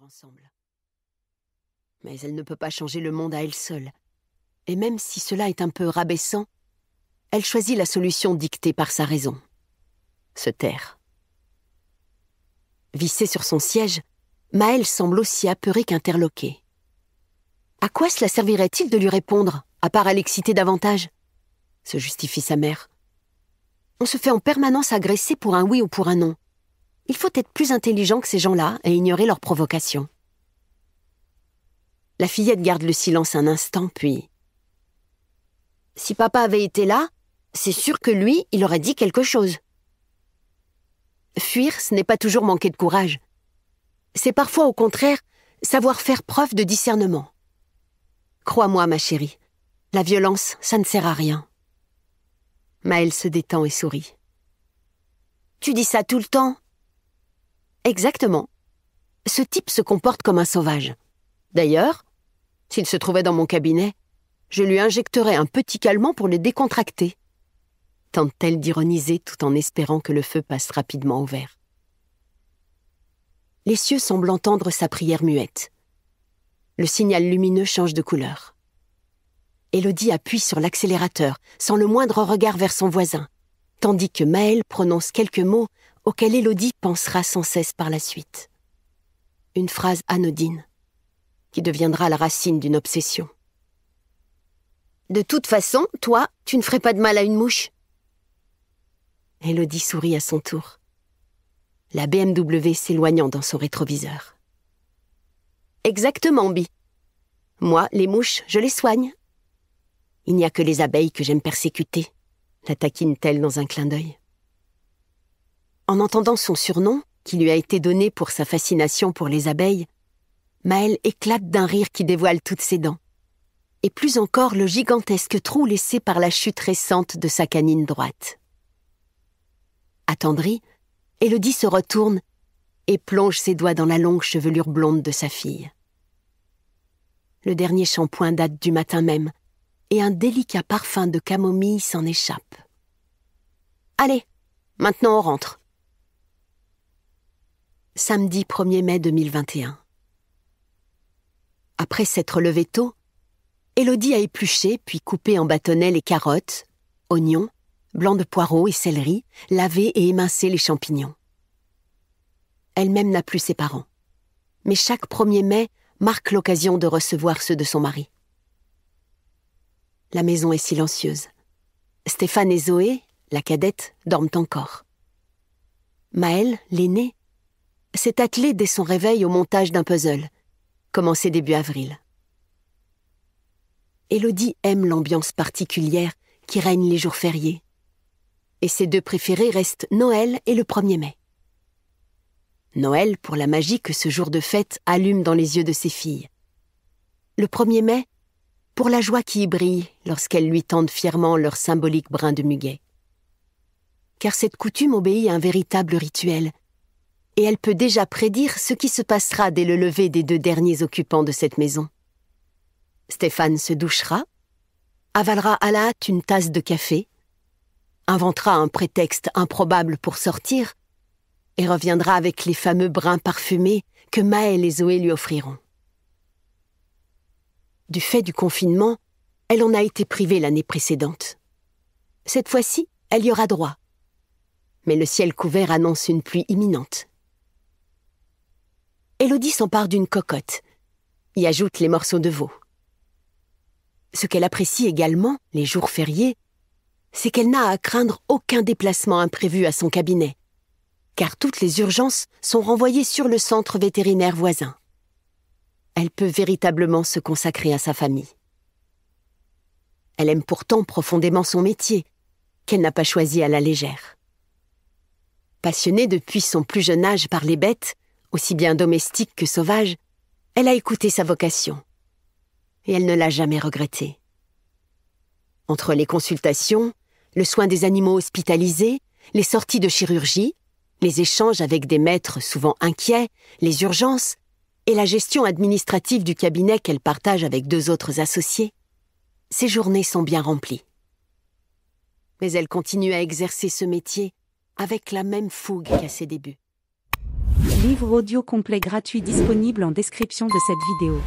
ensemble. Mais elle ne peut pas changer le monde à elle seule. Et même si cela est un peu rabaissant, elle choisit la solution dictée par sa raison. Se taire. Vissée sur son siège, Maëlle semble aussi apeurée qu'interloquée. À quoi cela servirait-il de lui répondre, à part à l'exciter davantage ? Se justifie sa mère. On se fait en permanence agresser pour un oui ou pour un non. Il faut être plus intelligent que ces gens-là et ignorer leurs provocations. La fillette garde le silence un instant, puis... Si papa avait été là, c'est sûr que lui, il aurait dit quelque chose. Fuir, ce n'est pas toujours manquer de courage. C'est parfois, au contraire, savoir faire preuve de discernement. Crois-moi, ma chérie, la violence, ça ne sert à rien. Maëlle se détend et sourit. Tu dis ça tout le temps ? Exactement. Ce type se comporte comme un sauvage. D'ailleurs, s'il se trouvait dans mon cabinet, je lui injecterais un petit calmant pour le décontracter. Tente-t-elle d'ironiser tout en espérant que le feu passe rapidement au vert. Les cieux semblent entendre sa prière muette. Le signal lumineux change de couleur. Élodie appuie sur l'accélérateur, sans le moindre regard vers son voisin, tandis que Maëlle prononce quelques mots auxquels Élodie pensera sans cesse par la suite. Une phrase anodine, qui deviendra la racine d'une obsession. De toute façon, toi, tu ne ferais pas de mal à une mouche. Élodie sourit à son tour, la BMW s'éloignant dans son rétroviseur. Exactement, Bi. Moi, les mouches, je les soigne. Il n'y a que les abeilles que j'aime persécuter, la taquine-t-elle dans un clin d'œil. En entendant son surnom, qui lui a été donné pour sa fascination pour les abeilles, Maëlle éclate d'un rire qui dévoile toutes ses dents. Et plus encore le gigantesque trou laissé par la chute récente de sa canine droite. Attendrie, Élodie se retourne et plonge ses doigts dans la longue chevelure blonde de sa fille. Le dernier shampoing date du matin même, et un délicat parfum de camomille s'en échappe. « Allez, maintenant on rentre. » Samedi 1er mai 2021. Après s'être levée tôt, Élodie a épluché puis coupé en bâtonnets les carottes, oignons, blancs de poireaux et céleri, lavé et émincé les champignons. Elle-même n'a plus ses parents, mais chaque 1er mai marque l'occasion de recevoir ceux de son mari. La maison est silencieuse. Stéphane et Zoé, la cadette, dorment encore. Maëlle, l'aînée, s'est attelée dès son réveil au montage d'un puzzle, commencé début avril. Élodie aime l'ambiance particulière qui règne les jours fériés. Et ses deux préférés restent Noël et le 1er mai. Noël pour la magie que ce jour de fête allume dans les yeux de ses filles. Le 1er mai pour la joie qui y brille lorsqu'elles lui tendent fièrement leur symbolique brin de muguet. Car cette coutume obéit à un véritable rituel, et elle peut déjà prédire ce qui se passera dès le lever des 2 derniers occupants de cette maison. Stéphane se douchera, avalera à la hâte une tasse de café, inventera un prétexte improbable pour sortir et reviendra avec les fameux brins parfumés que Maëlle et Zoé lui offriront. Du fait du confinement, elle en a été privée l'année précédente. Cette fois-ci, elle y aura droit. Mais le ciel couvert annonce une pluie imminente. Élodie s'empare d'une cocotte, y ajoute les morceaux de veau. Ce qu'elle apprécie également, les jours fériés, c'est qu'elle n'a à craindre aucun déplacement imprévu à son cabinet, car toutes les urgences sont renvoyées sur le centre vétérinaire voisin. Elle peut véritablement se consacrer à sa famille. Elle aime pourtant profondément son métier, qu'elle n'a pas choisi à la légère. Passionnée depuis son plus jeune âge par les bêtes, aussi bien domestiques que sauvages, elle a écouté sa vocation. Et elle ne l'a jamais regretté. Entre les consultations, le soin des animaux hospitalisés, les sorties de chirurgie, les échanges avec des maîtres souvent inquiets, les urgences et la gestion administrative du cabinet qu'elle partage avec 2 autres associés, ses journées sont bien remplies. Mais elle continue à exercer ce métier avec la même fougue qu'à ses débuts. Livre audio complet gratuit disponible en description de cette vidéo.